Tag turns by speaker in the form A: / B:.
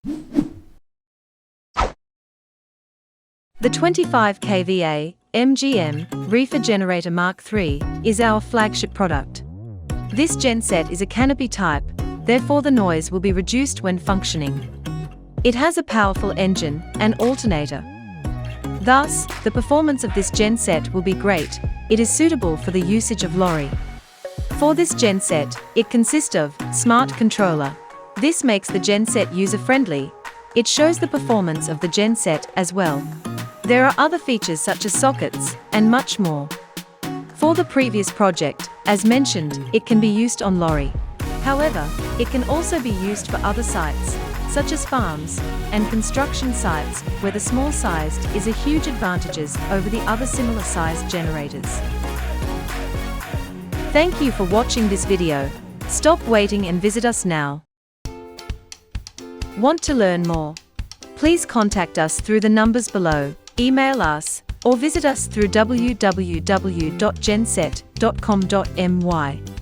A: The 25 kVA MGM Reefer Generator Mark III is our flagship product. This genset is a canopy type, therefore the noise will be reduced when functioning. It has a powerful engine and alternator. Thus, the performance of this genset will be great. It is suitable for the usage of lorry. For this genset, it consists of smart controller. This makes the genset user-friendly. It shows the performance of the genset as well. There are other features such as sockets, and much more. For the previous project, as mentioned, it can be used on lorry. However, it can also be used for other sites, such as farms and construction sites, where the small sized is a huge advantages over the other similar sized generators. Thank you for watching this video. Stop waiting and visit us now. Want to learn more? Please contact us through the numbers below, email us, or visit us through www.genset.com.my.